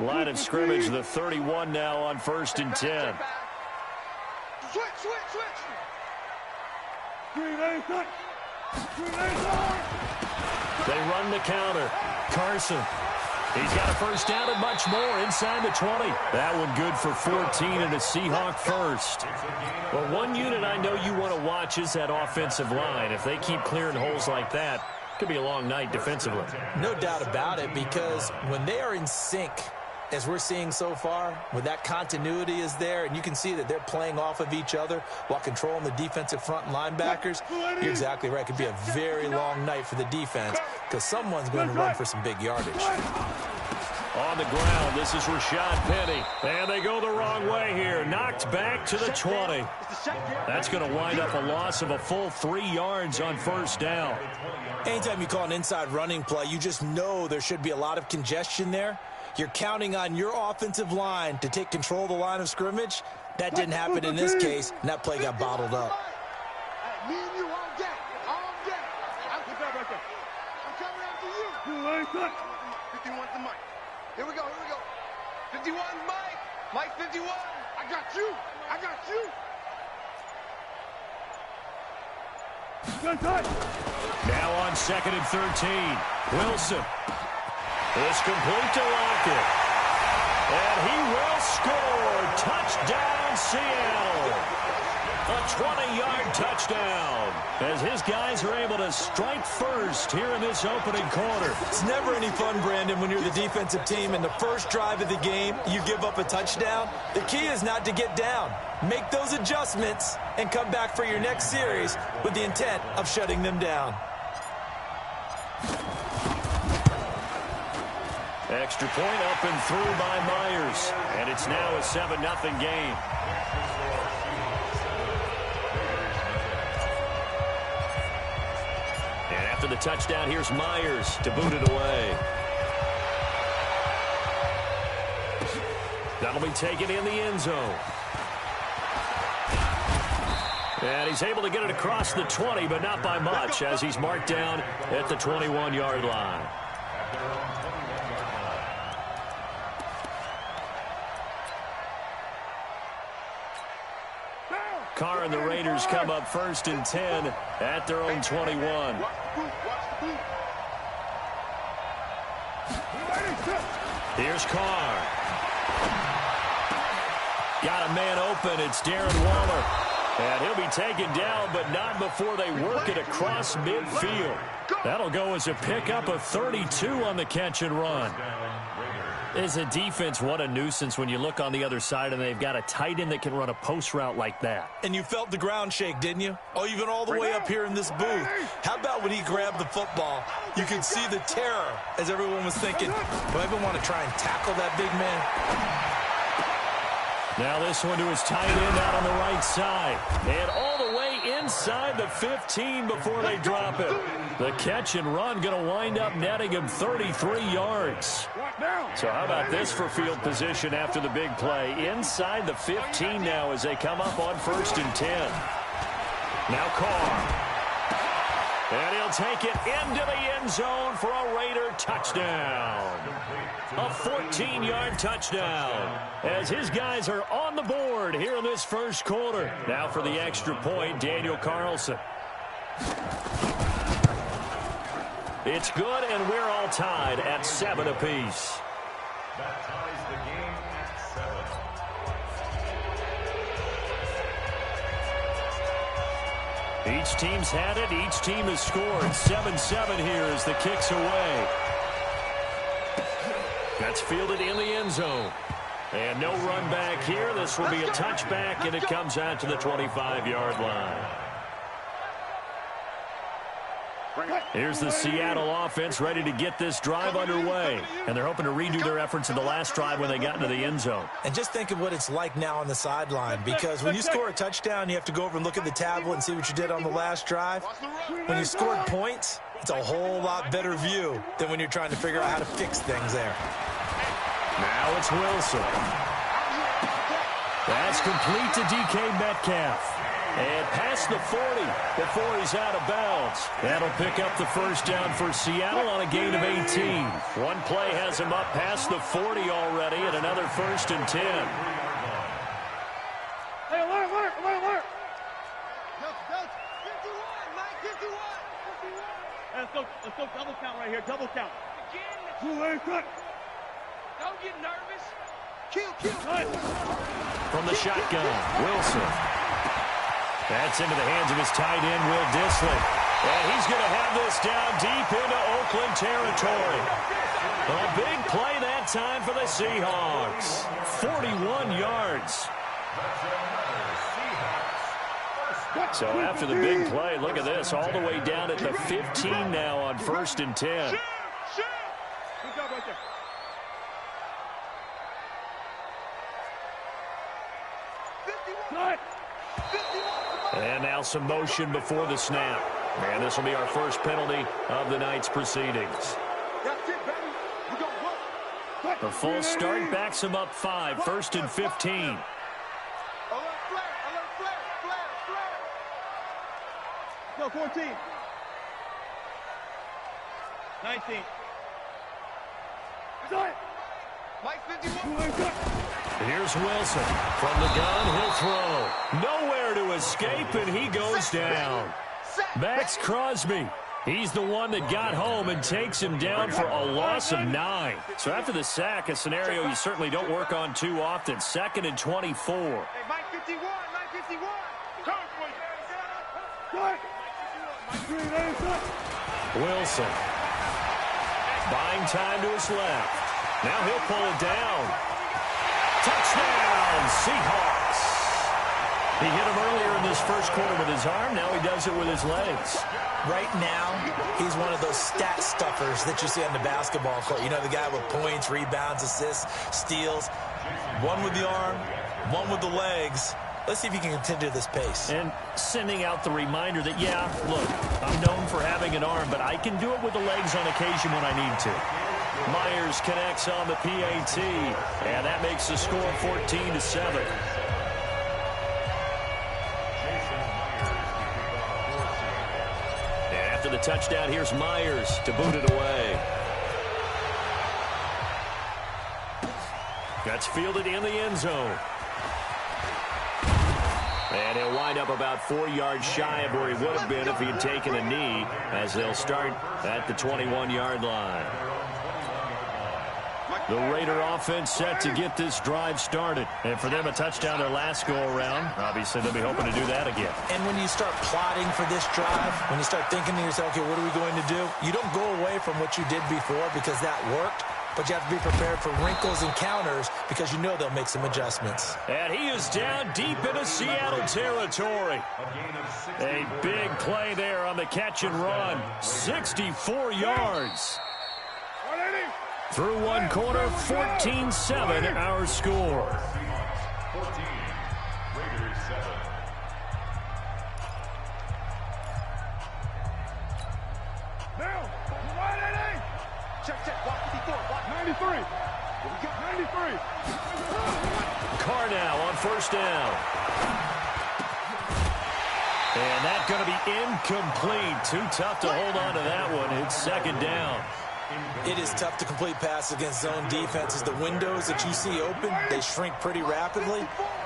Line of scrimmage, the 31 now on 1st and 10. Switch. They run the counter. Carson. He's got a first down and much more inside the 20. That one good for 14 and a Seahawk first. Well, one unit I know you want to watch is that offensive line. If they keep clearing holes like that, it could be a long night defensively. No doubt about it, because when they are in sync, as we're seeing so far, when that continuity is there, and you can see that they're playing off of each other while controlling the defensive front linebackers, you're exactly right. It could be a very long night for the defense because someone's going to run for some big yardage. On the ground, this is Rashad Penny. And they go the wrong way here. Knocked back to the 20. That's going to wind up a loss of a full 3 yards on first down. Anytime you call an inside running play, you just know there should be a lot of congestion there. You're counting on your offensive line to take control of the line of scrimmage. That didn't happen in this case, and that play got bottled up. Me and you all day. I'll keep that right there. I'm coming after you. 51's the mic. Here we go. 51, Mike. Mike 51. I got you. Now on 2nd and 13. Wilson. It's complete to Lockett. And he will score. Touchdown, Seattle. A 20-yard touchdown. As his guys are able to strike first here in this opening quarter. It's never any fun, Brandon, when you're the defensive team and the first drive of the game, you give up a touchdown. The key is not to get down. Make those adjustments and come back for your next series with the intent of shutting them down. Extra point up and through by Myers. And it's now a 7-0 game. And after the touchdown, here's Myers to boot it away. That'll be taken in the end zone. And he's able to get it across the 20, but not by much, as he's marked down at the 21-yard line. Carr and the Raiders come up 1st and 10 at their own 21. Here's Carr. Got a man open. It's Darren Waller. And he'll be taken down, but not before they work it across midfield. That'll go as a pickup of 32 on the catch and run. As a defense, what a nuisance when you look on the other side and they've got a tight end that can run a post route like that. And you felt the ground shake, didn't you? Oh, even all the way up here in this booth. How about when he grabbed the football? You could see the terror as everyone was thinking, do I even want to try and tackle that big man? Now this one to his tight end out on the right side. And all the way inside the 15 before they drop it. The catch and run going to wind up netting him 33 yards. So how about this for field position after the big play? Inside the 15 now as they come up on 1st and 10. Now Carr. And he'll take it into the end zone for a Raider touchdown. A 14-yard touchdown as his guys are on the board here in this first quarter. Now for the extra point, Daniel Carlson. It's good, and we're all tied at 7 apiece. That ties the game at 7. Each team's had it. Each team has scored. 7-7 here as the kick's away. That's fielded in the end zone. And no run back here. This will be a touchback, and it comes out to the 25-yard line. Here's the Seattle offense ready to get this drive underway. And they're hoping to redo their efforts in the last drive when they got into the end zone. And just think of what it's like now on the sideline, because when you score a touchdown, you have to go over and look at the tablet and see what you did on the last drive. When you scored points, it's a whole lot better view than when you're trying to figure out how to fix things there. Now it's Wilson. That's complete to DK Metcalf. And past the 40 before he's out of bounds. That'll pick up the first down for Seattle on a gain of 18. One play has him up past the 40 already at another 1st and 10. Hey, alert, alert, alert, alert. Go, 51, Mike, 51. Hey, let's go double count right here, double count. Again. Don't get nervous. Kill. From the shotgun, Wilson. That's into the hands of his tight end, Will Dissly. And he's going to have this down deep into Oakland territory. A big play that time for the Seahawks. 41 yards. So after the big play, look at this, all the way down at the 15 now on 1st and 10. Good job right there. And now some motion before the snap. And this will be our first penalty of the night's proceedings. The full start backs him up 5, 1st and 15. No, 14. 19. Mike 51. Here's Wilson. From the gun, he'll throw. Nowhere to escape, and he goes down. Max Crosby. He's the one that got home and takes him down for a loss of 9. So after the sack, a scenario you certainly don't work on too often. 2nd and 24. Hey, Mike 51, Mike 51. Wilson. Buying time to his left. Now he'll pull it down. Touchdown, Seahawks. He hit him earlier in this first quarter with his arm. Now he does it with his legs. Right now, he's one of those stat stuffers that you see on the basketball court. You know, the guy with points, rebounds, assists, steals. One with the arm, one with the legs. Let's see if he can continue this pace. And sending out the reminder that, yeah, look, I'm known for having an arm, but I can do it with the legs on occasion when I need to. Myers connects on the PAT, and that makes the score 14-7. And after the touchdown, here's Myers to boot it away. That's fielded in the end zone. And he'll wind up about 4 yards shy of where he would have been if he had taken a knee, as they'll start at the 21-yard line. The Raider offense set to get this drive started. And for them, a touchdown their last go-around. Obviously, they'll be hoping to do that again. And when you start plotting for this drive, when you start thinking to yourself, okay, what are we going to do? You don't go away from what you did before because that worked. But you have to be prepared for wrinkles and counters because you know they'll make some adjustments. And he is down deep into Seattle territory. A big play there on the catch and run. 64 yards. Through one quarter, 14-7 our score. 14, Raiders 7. Now, 180. Check, block 54, block 93. We got 93. Carr now on 1st down. And that's going to be incomplete. Too tough to hold on to that one. It's 2nd down. It is tough to complete passes against zone defenses. The windows that you see open, they shrink pretty rapidly.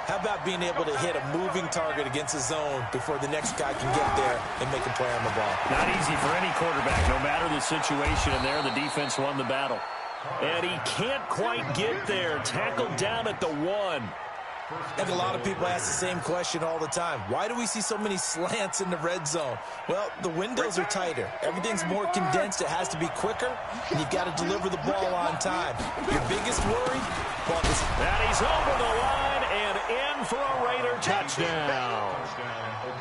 How about being able to hit a moving target against a zone before the next guy can get there and make a play on the ball? Not easy for any quarterback, no matter the situation. And there, the defense won the battle. And he can't quite get there. Tackled down at the 1. And a lot of people ask the same question all the time. Why do we see so many slants in the red zone? Well, the windows are tighter. Everything's more condensed. It has to be quicker, and you've got to deliver the ball on time. Your biggest worry? Well, and he's over the line and in for a Raider touchdown.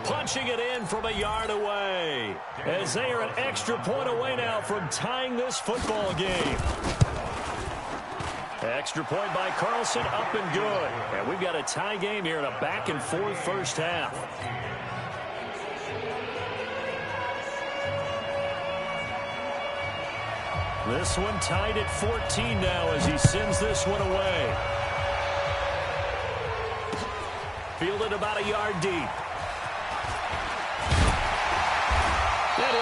Punching it in from a yard away, as they are an extra point away now from tying this football game. Extra point by Carlson, up and good. And we've got a tie game here in a back-and-forth first half. This one tied at 14 now as he sends this one away. Fielded about a yard deep.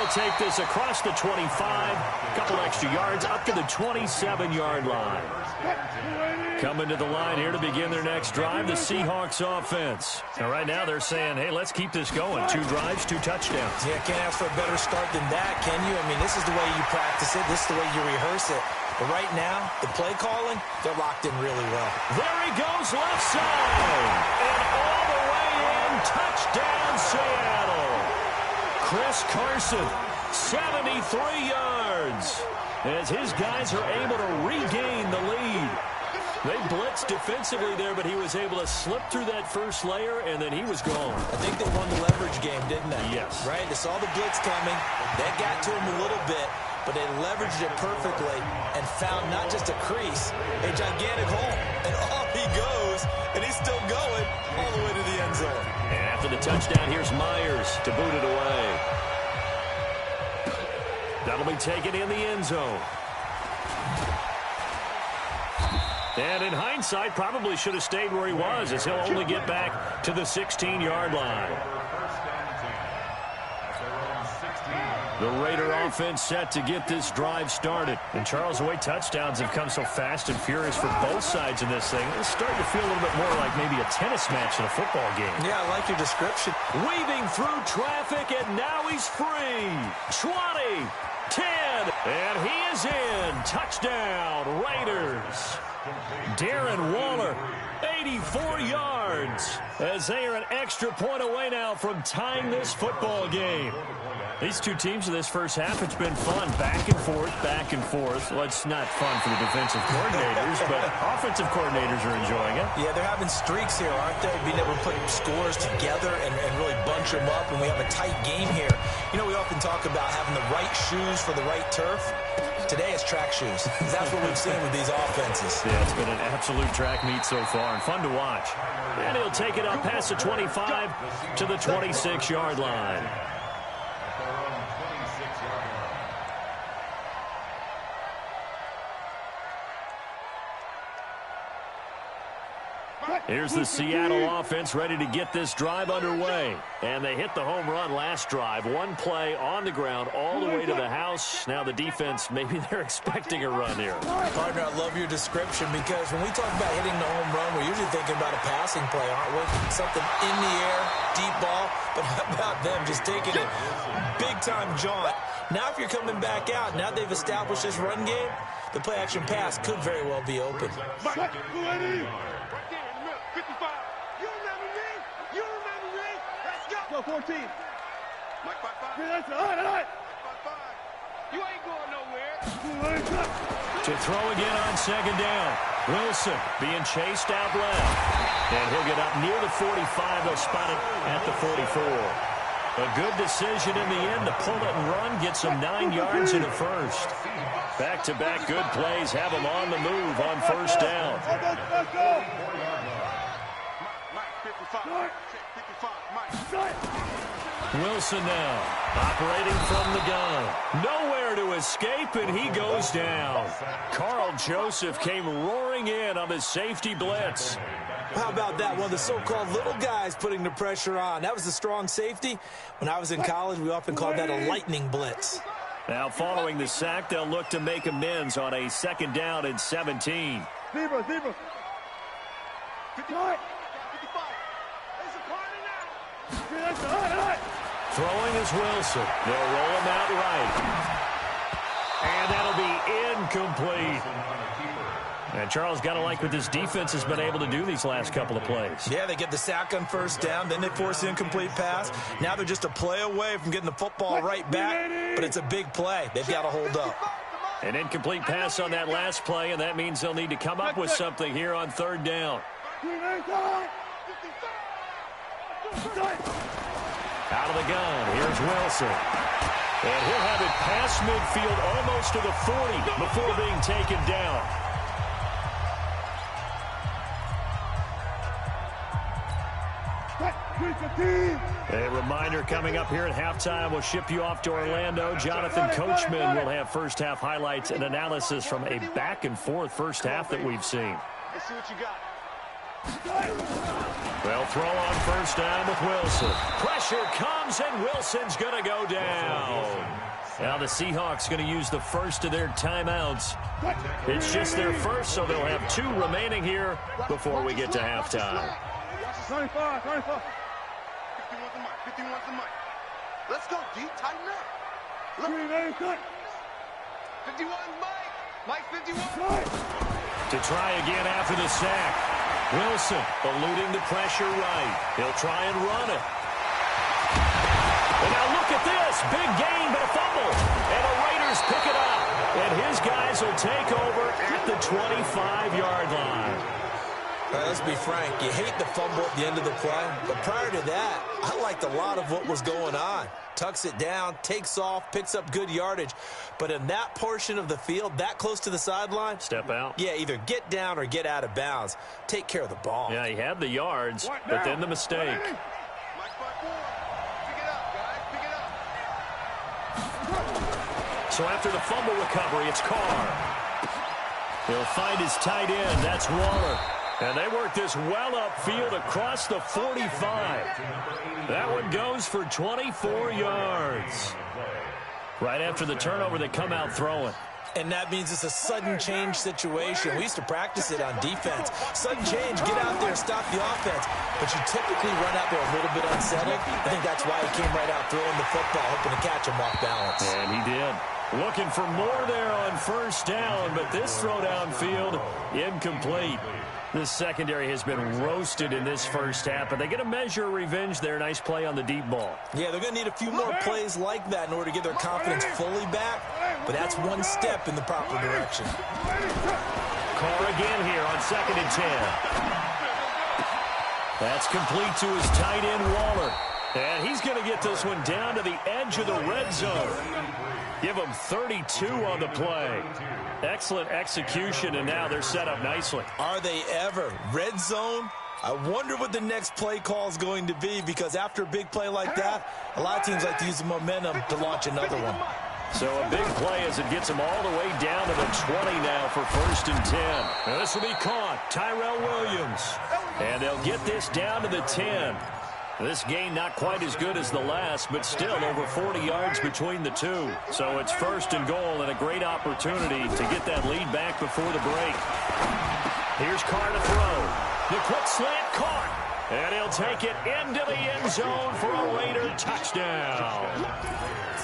they'll take this across the 25, a couple extra yards up to the 27-yard line. Coming to the line here to begin their next drive, the Seahawks offense. And right now they're saying, hey, let's keep this going. 2 drives, 2 touchdowns. Yeah, can't ask for a better start than that, can you? I mean, this is the way you practice it. This is the way you rehearse it. But right now, the play calling, they're locked in really well. There he goes, left side. And all the way in, touchdown Seattle. Chris Carson, 73 yards. As his guys are able to regain the lead. They blitzed defensively there, but he was able to slip through that first layer, and then he was gone. I think they won the leverage game, didn't they? Yes. Right? They saw the blitz coming. That got to him a little bit, but they leveraged it perfectly and found not just a crease, a gigantic hole. And off he goes, and he's still going all the way to the end zone. And after the touchdown, here's Myers to boot it away. That'll be taken in the end zone. And in hindsight, probably should have stayed where he was, as he'll only get back to the 16-yard line. The Raider offense set to get this drive started. And Charles, the way touchdowns have come so fast and furious for both sides in this thing, it's starting to feel a little bit more like maybe a tennis match in a football game. Yeah, I like your description. Weaving through traffic, and now he's free. 20, 10, and he is in. Touchdown, Raiders. Darren Waller, 84 yards, as they are an extra point away now from tying this football game. These two teams in this first half, it's been fun. Back and forth, back and forth. Well, it's not fun for the defensive coordinators, but offensive coordinators are enjoying it. Yeah, they're having streaks here, aren't they? Being able to put scores together and really bunch them up, and we have a tight game here. You know, we often talk about having the right shoes for the right turf. Today it's track shoes. That's what we've seen with these offenses. Yeah, it's been an absolute track meet so far and fun to watch. And he'll take it up past the 25 to the 26-yard line. Here's the Seattle offense ready to get this drive underway. And they hit the home run last drive. One play on the ground all the way to the house. Now the defense, maybe they're expecting a run here. Partner, I love your description, because when we talk about hitting the home run, we're usually thinking about a passing play, aren't we? Something in the air, deep ball. But how about them just taking it big-time jaunt? Now if you're coming back out, now they've established this run game, the play-action pass could very well be open. Go 14. Mike, 5-5. That's all right. 5-5. You ain't going nowhere. To throw again on second down. Wilson being chased out left. And he'll get up near the 45. They'll spot it at the 44. A good decision in the end to pull it and run. Get some 9 yards in the first. Back-to-back good plays have them on the move on first down. Let's go. Mike, 55. Wilson now operating from the gun. Nowhere to escape, and he goes down. Carl Joseph came roaring in on the safety blitz. How about that? One of the so-called little guys putting the pressure on. That was the strong safety. When I was in college, we often called that a lightning blitz. Now following the sack, they'll look to make amends on a second down and 17. Zebra. 55. Throwing is Wilson. They'll roll him out right. And that'll be incomplete. And Charles, got to like what this defense has been able to do these last couple of plays. Yeah, they get the sack on first down, then they force the incomplete pass. Now they're just a play away from getting the football right back, but it's a big play. They've got to hold up. An incomplete pass on that last play, and that means they'll need to come up with something here on third down. Out of the gun, here's Wilson. And he'll have it past midfield almost to the 40 before being taken down. A reminder coming up here at halftime. We'll ship you off to Orlando. Jonathan Coachman will have first half highlights and analysis from a back and forth first half that we've seen. Let's see what you got. They'll throw on first down with Wilson. Pressure comes, and Wilson's going to go down. Now the Seahawks going to use the first of their timeouts. It's just their first, so they'll have 2 remaining here before we get to halftime. 25. 51's the mic. 51's the mic. Let's go, D. Tighten up. 51, Mike. Mike, 51. To try again after the sack. Wilson eluding the pressure right. He'll try and run it. And now look at this. Big gain, but a fumble. And the Raiders pick it up. And his guys will take over at the 25-yard line. Let's be frank. You hate the fumble at the end of the play. But prior to that, I liked a lot of what was going on. Tucks it down, takes off, picks up good yardage. But in that portion of the field, that close to the sideline, step out. Yeah, either get down or get out of bounds. Take care of the ball. Yeah, he had the yards, but then the mistake. So after the fumble recovery, it's Carr. He'll find his tight end. That's Waller. And they work this well upfield across the 45. That one goes for 24 yards. Right after the turnover, they come out throwing. And that means it's a sudden change situation. We used to practice it on defense. Sudden change, get out there, stop the offense. But you typically run out there a little bit unsettled. I think that's why he came right out throwing the football, hoping to catch him off balance. And he did. Looking for more there on first down, but this throw downfield, incomplete. This secondary has been roasted in this first half, but they get a measure of revenge there. Nice play on the deep ball. Yeah, they're going to need a few more plays like that in order to get their confidence fully back, but that's one step in the proper direction. Carr again here on 2nd and 10. That's complete to his tight end, Waller. And he's going to get this one down to the edge of the red zone. Give them 32 on the play. Excellent execution, and now they're set up nicely. Are they ever? Red zone? I wonder what the next play call is going to be, because after a big play like that, a lot of teams like to use the momentum to launch another one. So a big play as it gets them all the way down to the 20 now for 1st and 10. Now this will be caught. Tyrell Williams. And they'll get this down to the 10. This gain not quite as good as the last, but still over 40 yards between the two. So it's 1st and goal and a great opportunity to get that lead back before the break. Here's Carr to throw. The quick slant caught. And he'll take it into the end zone for a Raider touchdown.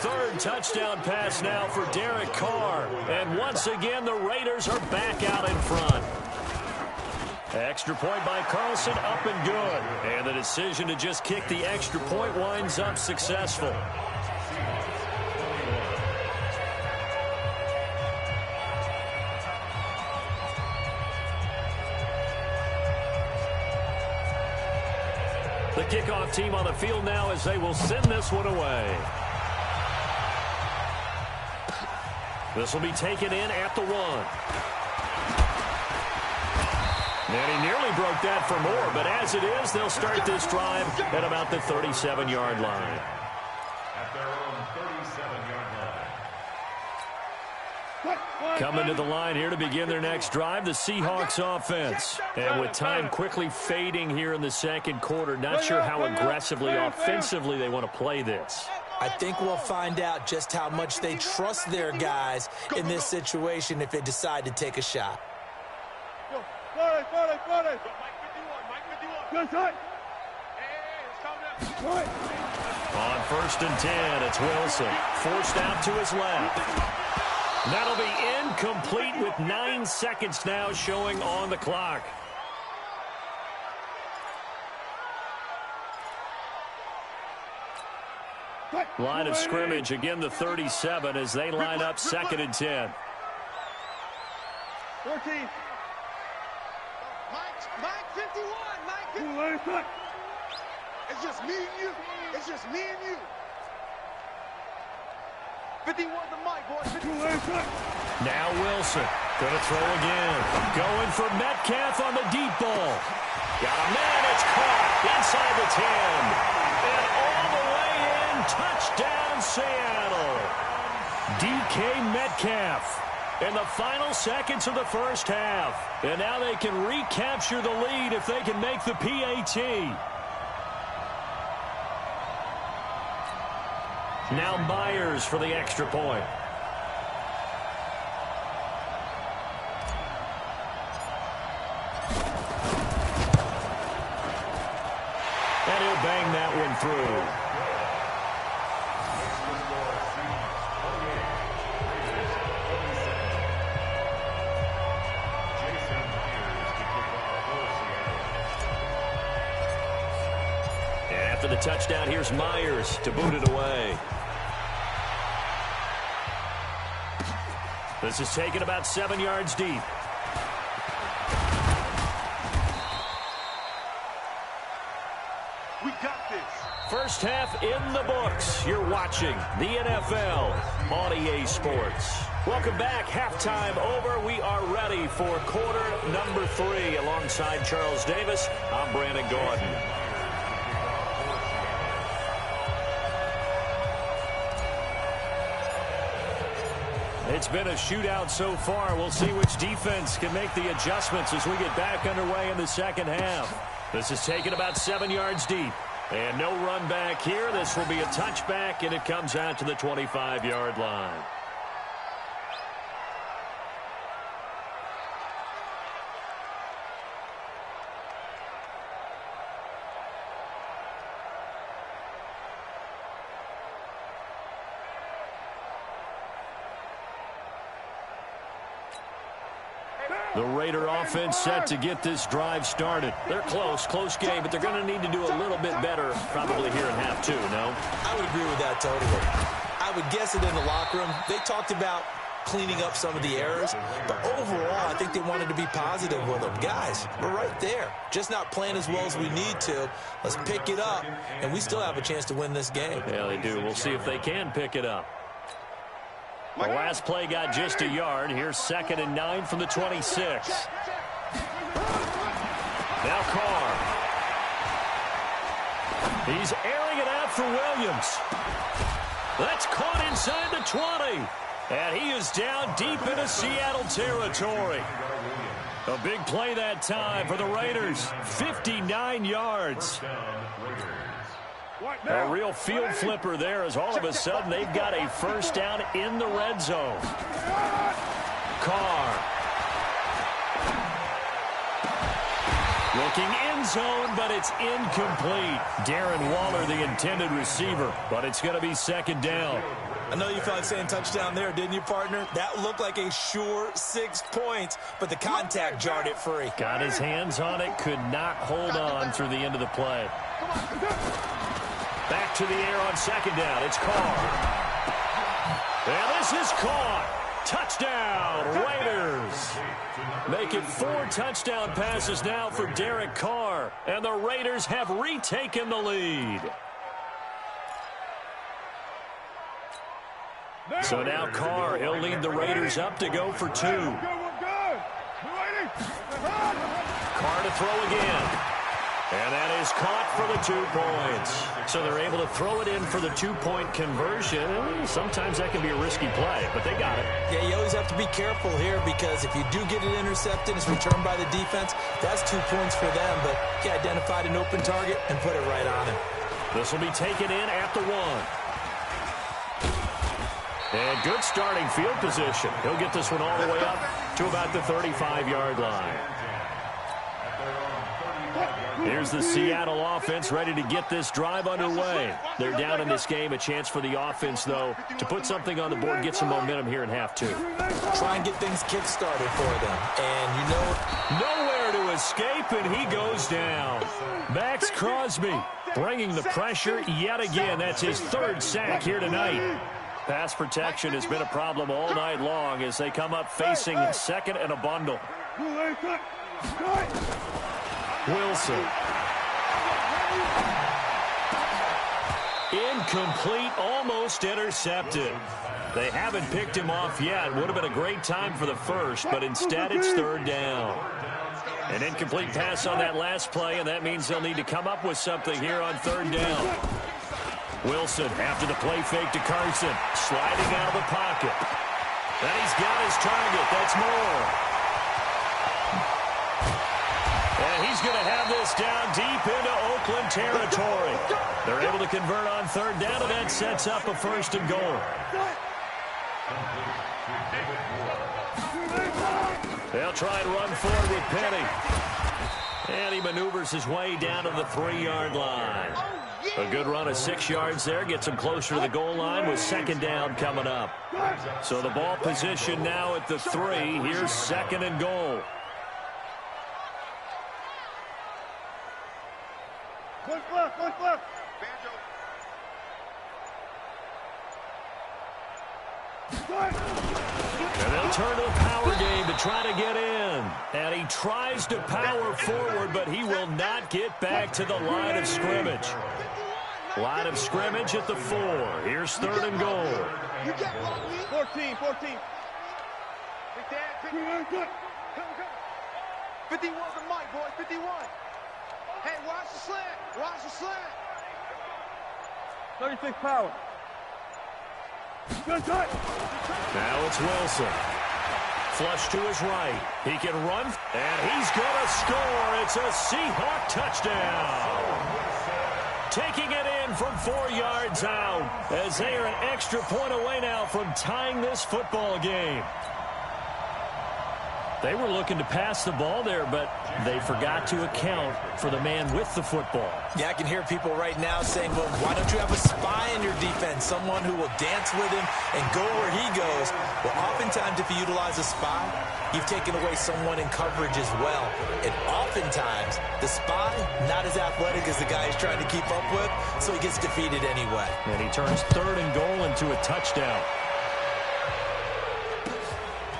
3rd touchdown pass now for Derek Carr. And once again, the Raiders are back out in front. Extra point by Carlson, up and good. And the decision to just kick the extra point winds up successful. The kickoff team on the field now as they will send this one away. This will be taken in at the 1. And he nearly broke that for more, but as it is, they'll start this drive at about the 37-yard line. At their own 37-yard line. Coming to the line here to begin their next drive, the Seahawks offense. And with time quickly fading here in the second quarter, not sure how aggressively, offensively they want to play this. I think we'll find out just how much they trust their guys in this situation if they decide to take a shot. On 1st and 10, it's Wilson. Forced out to his left. That'll be incomplete with 9 seconds now showing on the clock. Line of scrimmage, again the 37 as they line up 2nd and 10. 14. Mike 51. Mike 51. It's just me and you. It's just me and you. 51 the mic, boys. 51. Now Wilson. Going to throw again. Going for Metcalf on the deep ball. Got a man. It's caught inside the 10. And all the way in. Touchdown, Seattle. DK Metcalf. in the final seconds of the first half. And now they can recapture the lead if they can make the PAT. Now Myers for the extra point. And he'll bang that one through. And after the touchdown, here's Myers to boot it away. This is taken about 7 yards deep. We got this. First half in the books. You're watching the NFL on EA Sports. Welcome back. Halftime over. We are ready for quarter number 3. Alongside Charles Davis, I'm Brandon Gordon. It's been a shootout so far. We'll see which defense can make the adjustments as we get back underway in the second half. This is taken about 7 yards deep. And no run back here. This will be a touchback, and it comes out to the 25-yard line. The Raider offense set to get this drive started. They're close game, but they're going to need to do a little bit better probably here in half 2, no? I would agree with that totally. I would guess it in the locker room. They talked about cleaning up some of the errors, but overall, I think they wanted to be positive with them. Guys, we're right there. Just not playing as well as we need to. Let's pick it up, and we still have a chance to win this game. Yeah, they do. We'll see if they can pick it up. The last play got just a yard. Here's 2nd and 9 from the 26. Now Carr. He's airing it out for Williams. That's caught inside the 20. And he is down deep into Seattle territory. A big play that time for the Raiders. 59 yards. A real field flipper there as all of a sudden they've got a first down in the red zone. Carr. Looking end zone, but it's incomplete. Darren Waller, the intended receiver, but it's going to be 2nd down. I know you felt like saying touchdown there, didn't you, partner? That looked like a sure 6 points, but the contact jarred it free. Got his hands on it, could not hold on through the end of the play. Back to the air on 2nd down. It's Carr. And this is caught. Touchdown, Raiders. Make it 4 touchdown passes now for Derek Carr. And the Raiders have retaken the lead. So now Carr, he'll lead the Raiders up to go for 2. Carr to throw again. And that is caught for the 2 points. So they're able to throw it in for the 2-point conversion. Sometimes that can be a risky play, but they got it. Yeah, you always have to be careful here because if you do get it intercepted, it's returned by the defense, that's 2 points for them. But he identified an open target and put it right on him. This will be taken in at the 1. And good starting field position. He'll get this one all the way up to about the 35-yard line. Here's the Seattle offense ready to get this drive underway. They're down in this game. A chance for the offense, though, to put something on the board, get some momentum here in half 2. Try and get things kick-started for them. And you know, nowhere to escape, and he goes down. Max Crosby bringing the pressure yet again. That's his 3rd sack here tonight. Pass protection has been a problem all night long as they come up facing 2nd and a bundle. Wilson. Incomplete, almost intercepted. They haven't picked him off yet. Would have been a great time for the first, but instead it's 3rd down. An incomplete pass on that last play, and that means they'll need to come up with something here on 3rd down. Wilson after the play fake to Carson, sliding out of the pocket. And he's got his target. That's more. And he's going to have this down deep into Oakland territory. They're able to convert on third down, and that sets up a 1st and goal. They'll try and run forward with Penny. And he maneuvers his way down to the 3-yard line. A good run of 6 yards there. Gets him closer to the goal line with 2nd down coming up. So the ball position now at the 3. Here's 2nd and goal. One left. And they'll turn to the power game to try to get in. And he tries to power forward, but he will not get back to the line of scrimmage. Line of scrimmage at the 4. Here's 3rd and goal. 14. 51 for Mike, boys. 51. Hey, watch the slant. Watch the slant. 36 power. Now it's Wilson. Flush to his right. He can run, and he's going to score. It's a Seahawk touchdown. Taking it in from 4 yards out as they are an extra point away now from tying this football game. They were looking to pass the ball there, but they forgot to account for the man with the football. Yeah, I can hear people right now saying, well, why don't you have a spy in your defense, someone who will dance with him and go where he goes? Well, oftentimes if you utilize a spy, you've taken away someone in coverage as well. And oftentimes, the spy, not as athletic as the guy he's trying to keep up with, so he gets defeated anyway. And he turns 3rd and goal into a touchdown.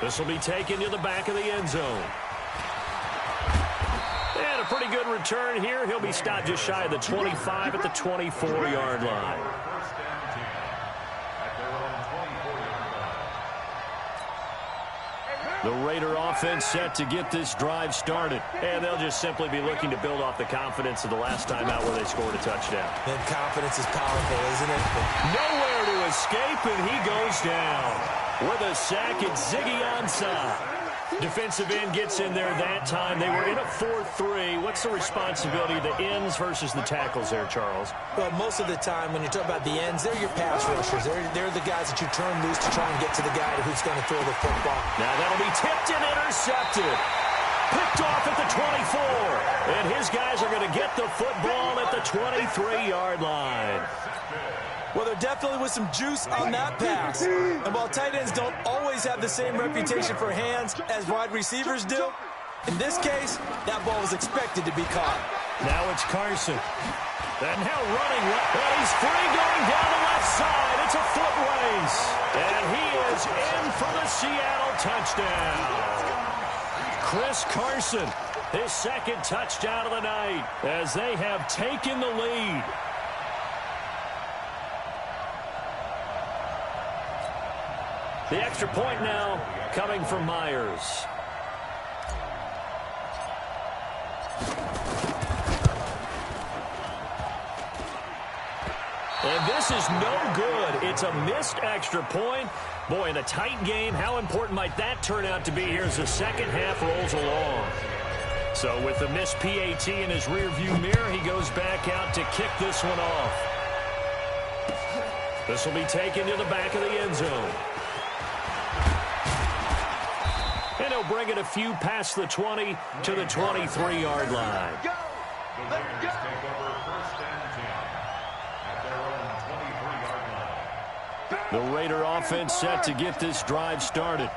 This will be taken to the back of the end zone. And a pretty good return here. He'll be stopped just shy of the 25 at the 24-yard line. The Raider offense set to get this drive started. And they'll just simply be looking to build off the confidence of the last time out where they scored a touchdown. Then confidence is powerful, isn't it? Nowhere to escape, and he goes down. With a sack, it's Ziggy Ansah. Defensive end gets in there that time. They were in a 4-3. What's the responsibility of the ends versus the tackles there, Charles? Well, most of the time when you talk about the ends, they're your pass rushers. They're the guys that you turn loose to try and get to the guy who's going to throw the football. Now that'll be tipped and intercepted. Picked off at the 24. And his guys are going to get the football at the 23-yard line. Well, there definitely was some juice on that pass. And while tight ends don't always have the same reputation for hands as wide receivers do, in this case, that ball was expected to be caught. Now it's Carson. And now running. And he's free going down the left side. It's a foot race. And he is in for the Seattle touchdown. Chris Carson, his 2nd touchdown of the night as they have taken the lead. The extra point now coming from Myers. And this is no good. It's a missed extra point. Boy, in a tight game, how important might that turn out to be here as the second half rolls along? So with the missed PAT in his rearview mirror, he goes back out to kick this one off. This will be taken to the back of the end zone. And he'll bring it a few past the 20 to the 23-yard line. The Raiders take over 1st and 10 at their own 23-yard line. The Raider offense set to get this drive started.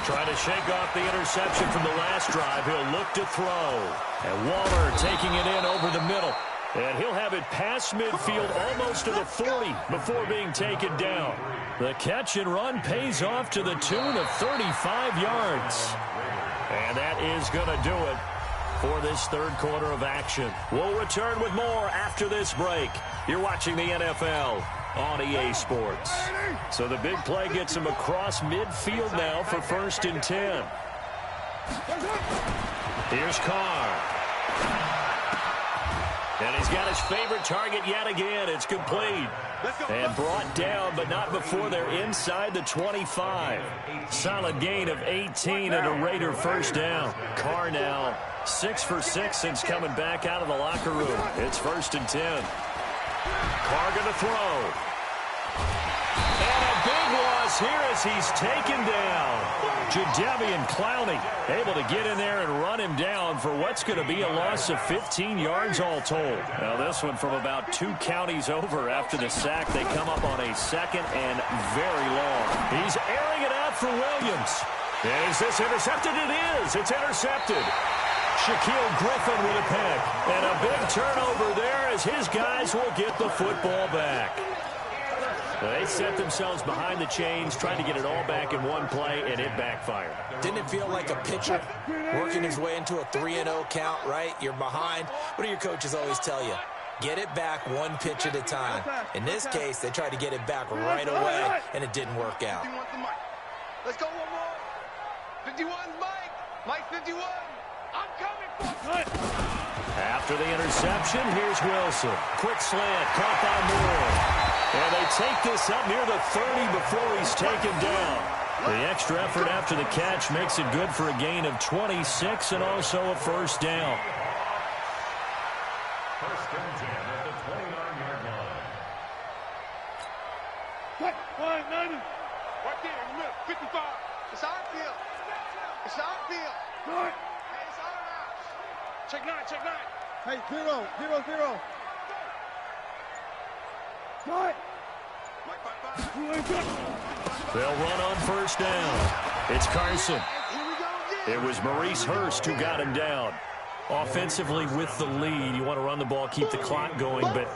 Trying to shake off the interception from the last drive. He'll look to throw. And Waller taking it in over the middle. And he'll have it past midfield almost to the 40 before being taken down. The catch and run pays off to the tune of 35 yards. And that is going to do it for this 3rd quarter of action. We'll return with more after this break. You're watching the NFL on EA Sports. So the big play gets him across midfield now for 1st and 10. Here's Carr. And he's got his favorite target yet again. It's complete. And brought down, but not before they're inside the 25. Solid gain of 18 and a Raider first down. Carr now 6 for 6 since coming back out of the locker room. It's 1st and 10. Carr going to throw. And a big loss here as he's taken down. Jadeveon Clowney able to get in there and run him down for what's going to be a loss of 15 yards all told. Now this one from about 2 counties over after the sack. They come up on a 2nd and very long. He's airing it out for Williams. Is this intercepted? It is. It's intercepted. Shaquille Griffin with a pick. And a big turnover there as his guys will get the football back. They set themselves behind the chains, trying to get it all back in one play, and it backfired. Didn't it feel like a pitcher working his way into a 3-0 count, right? You're behind. What do your coaches always tell you? Get it back one pitch at a time. In this case, they tried to get it back right away, and it didn't work out. Let's go one more. 51, Mike. Mike 51. I'm coming for it. After the interception, here's Wilson. Quick slant, caught by Moore. And they take this up near the 30 before he's taken down. The extra effort after the catch makes it good for a gain of 26 and also a first down. 1st and 10 at the 29-yard line. What? 190. Right there in the middle. 55. It's our field. It's our field. Good. Hey, it's our house. Check 9, check 9. Hey, 0, 0, 0. What? They'll run on first down. It's Carson. It was Maurice Hurst who got him down. Offensively with the lead, you want to run the ball, keep the clock going, but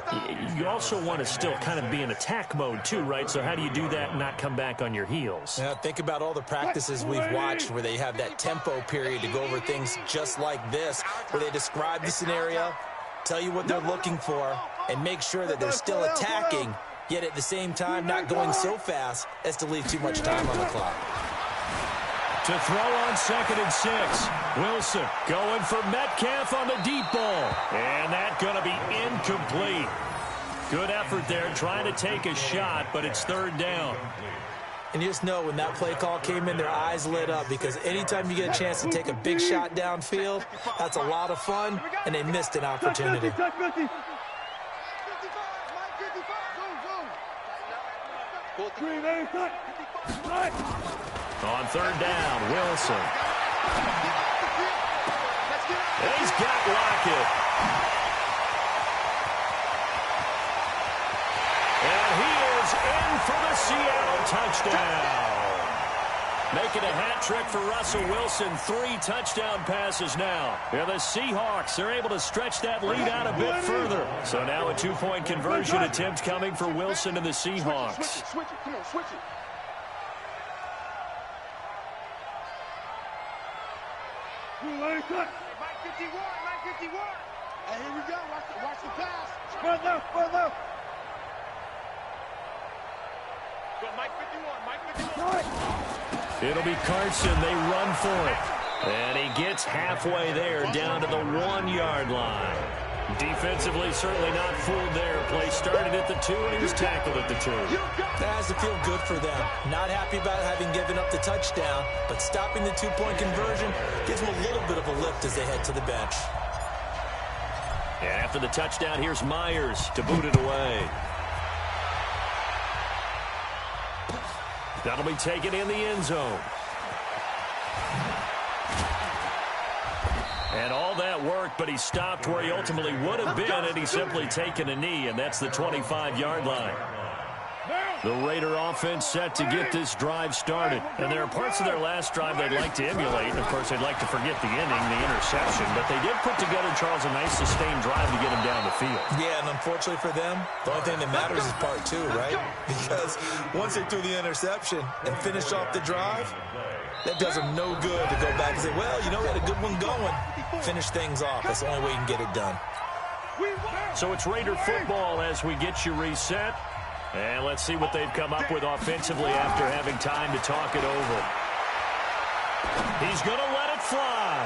you also want to still kind of be in attack mode too, right? So how do you do that and not come back on your heels? Yeah, think about all the practices we've watched where they have that tempo period to go over things just like this, where they describe the scenario, tell you what they're looking for, and make sure that they're still attacking, yet at the same time not going so fast as to leave too much time on the clock. To throw on 2nd and 6. Wilson going for Metcalf on the deep ball. And that's going to be incomplete. Good effort there trying to take a shot, but it's 3rd down. And you just know when that play call came in, their eyes lit up because anytime you get a chance to take a big shot downfield, that's a lot of fun, and they missed an opportunity. On 3rd down, Wilson. He's got Lockett. And he is in for the Seattle touchdown. Making a hat trick for Russell Wilson. 3 touchdown passes now. And the Seahawks, they're able to stretch that lead out a bit further. So now a 2-point conversion attempt coming for Wilson and the Seahawks. Switch it. Come on, switch it. Mike 51, Mike 51. Hey, here we go. Watch the pass. Spread left, spread left. Go, Mike 51, Mike 51. It'll be Carson. They run for it. And he gets halfway there down to the 1-yard line. Defensively, certainly not fooled there. Play started at the 2, and he was tackled at the 2. That has to feel good for them. Not happy about having given up the touchdown, but stopping the 2-point conversion gives them a little bit of a lift as they head to the bench. And after the touchdown, here's Myers to boot it away. That'll be taken in the end zone. And all that worked, but he stopped where he ultimately would have been, and he's simply taken a knee, and that's the 25-yard line. The Raider offense set to get this drive started. And there are parts of their last drive they'd like to emulate. And, of course, they'd like to forget the ending, the interception. But they did put together, Charles, a nice sustained drive to get him down the field. Yeah, and unfortunately for them, the only thing that matters is part 2, right? Because once they threw the interception and finished off the drive, that does them no good to go back and say, well, you know, we had a good one going. Finish things off. That's the only way you can get it done. So it's Raider football as we get you reset. And let's see what they've come up with offensively after having time to talk it over. He's going to let it fly.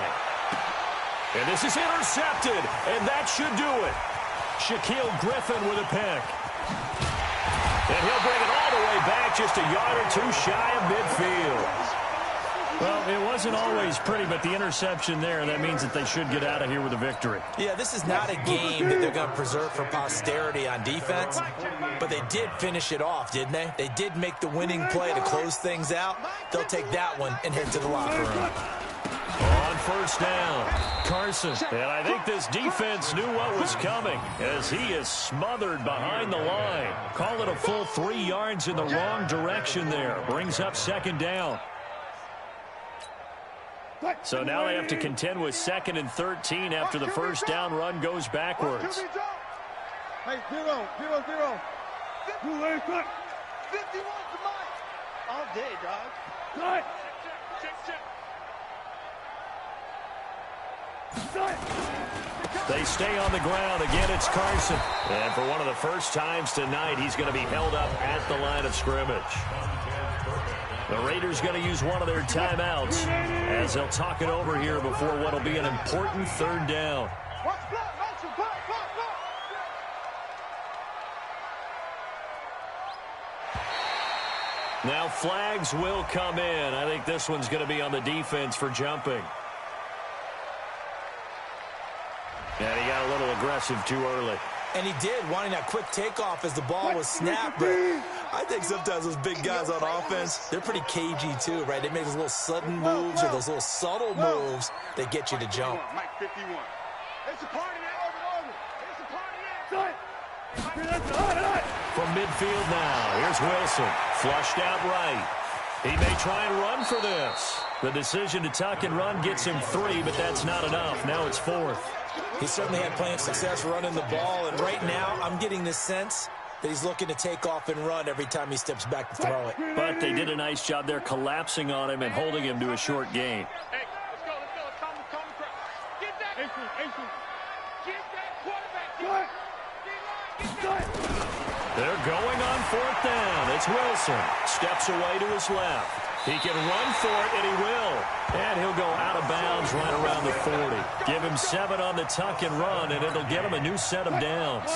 And this is intercepted, and that should do it. Shaquille Griffin with a pick. And he'll bring it all the way back, just a yard or two shy of midfield. Well, it wasn't always pretty, but the interception there, that means that they should get out of here with a victory. Yeah, this is not a game that they're going to preserve for posterity on defense, but they did finish it off, didn't they? They did make the winning play to close things out. They'll take that one and head to the locker room. On first down, Carson. And I think this defense knew what was coming as he is smothered behind the line. Call it a full 3 yards in the wrong direction there. Brings up second down. So now they have to contend with 2nd and 13 after the first down run goes backwards. Hey, 0, 0, 0. 51 to Mike. All day, dog. Cut. Check. They stay on the ground. Again, it's Carson. And for one of the first times tonight, he's going to be held up at the line of scrimmage. The Raiders going to use one of their timeouts as they'll talk it over here before what will be an important third down. Now flags will come in. I think this one's going to be on the defense for jumping. And he got a little aggressive too early. And he did, wanting that quick takeoff as the ball was snapped. But I think sometimes those big guys on offense, they're pretty cagey too, right? They make those little sudden moves or those little subtle moves that get you to jump. Mike 51. It's a party now. It's a party now. From midfield now, here's Wilson. Flushed out right. He may try and run for this. The decision to tuck and run gets him 3, but that's not enough. Now it's 4th. He certainly had plenty of success running the ball, and right now I'm getting the sense that he's looking to take off and run every time he steps back to throw it. But they did a nice job there collapsing on him and holding him to a short gain. Hey, let's go. Calm the get that. Get that quarterback. They're going on 4th down. It's Wilson. Steps away to his left. He can run for it, and he will. And he'll go out of bounds right around the 40. Give him 7 on the tuck and run, and it'll get him a new set of downs.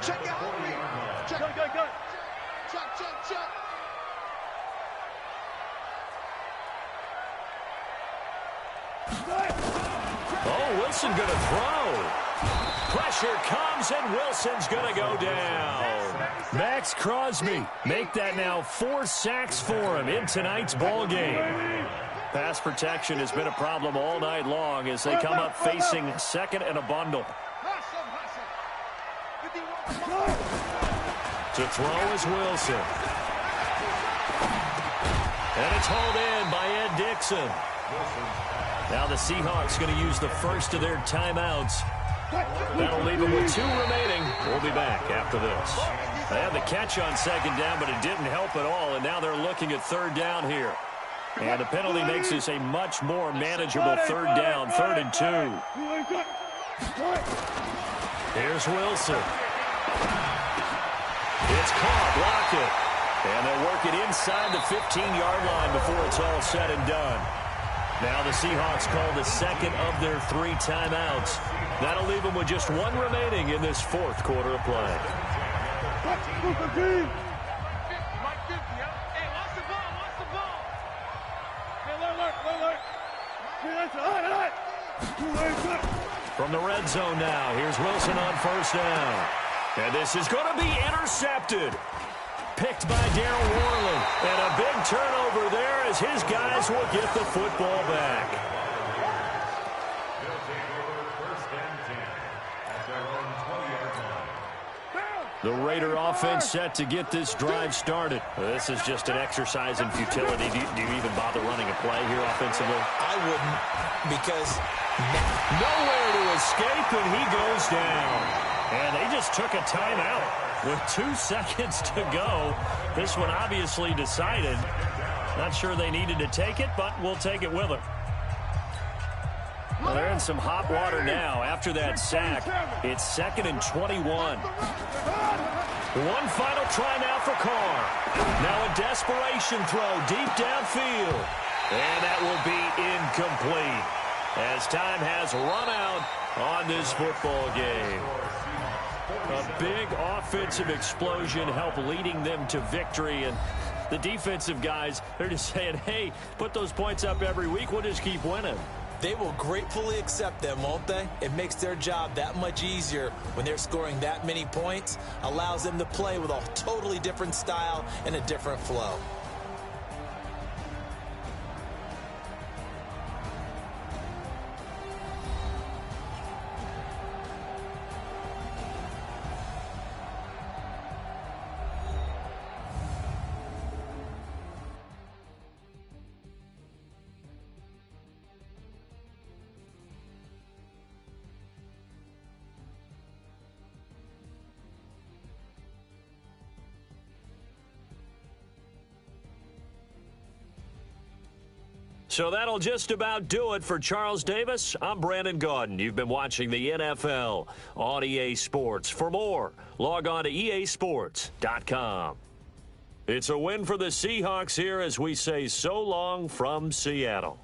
Check out. Check. Oh, Wilson going to throw. Pressure comes, and Wilson's going to go down. Max Crosby make that now 4 sacks for him in tonight's ball game. Pass protection has been a problem all night long as they come up facing 2nd and a bundle. To throw is Wilson. And it's hauled in by Ed Dixon. Now the Seahawks going to use the first of their timeouts. That'll leave them with 2 remaining. We'll be back after this. They had the catch on 2nd down, but it didn't help at all, and now they're looking at 3rd down here. And the penalty makes this a much more manageable 3rd down, 3rd and 2. Here's Wilson. It's caught, block it. And they'll work it inside the 15-yard line before it's all said and done. Now the Seahawks call the 2nd of their 3 timeouts. That'll leave them with just 1 remaining in this 4th quarter of play. Mike 50, Hey, watch the ball. Hey, From the red zone now, here's Wilson on first down. And this is going to be intercepted. Picked by Darryl Worley. And a big turnover there as his guys will get the football back. The Raider offense set to get this drive started. This is just an exercise in futility. Do you even bother running a play here offensively? I wouldn't, because nowhere to escape, and he goes down. And they just took a timeout with 2 seconds to go. This one obviously decided. Not sure they needed to take it, but we'll take it with them. Well, they're in some hot water now. After that sack, it's 2nd and 21. One final try now for Carr. Now a desperation throw deep downfield. And that will be incomplete. as time has run out on this football game. A big offensive explosion helped leading them to victory, and the defensive guys, they're just saying, hey, put those points up every week, we'll just keep winning. They will gratefully accept them, won't they? It makes their job that much easier when they're scoring that many points, allows them to play with a totally different style and a different flow. So that'll just about do it for Charles Davis. I'm Brandon Gaudin. You've been watching the NFL on EA Sports. For more, log on to easports.com. It's a win for the Seahawks here as we say so long from Seattle.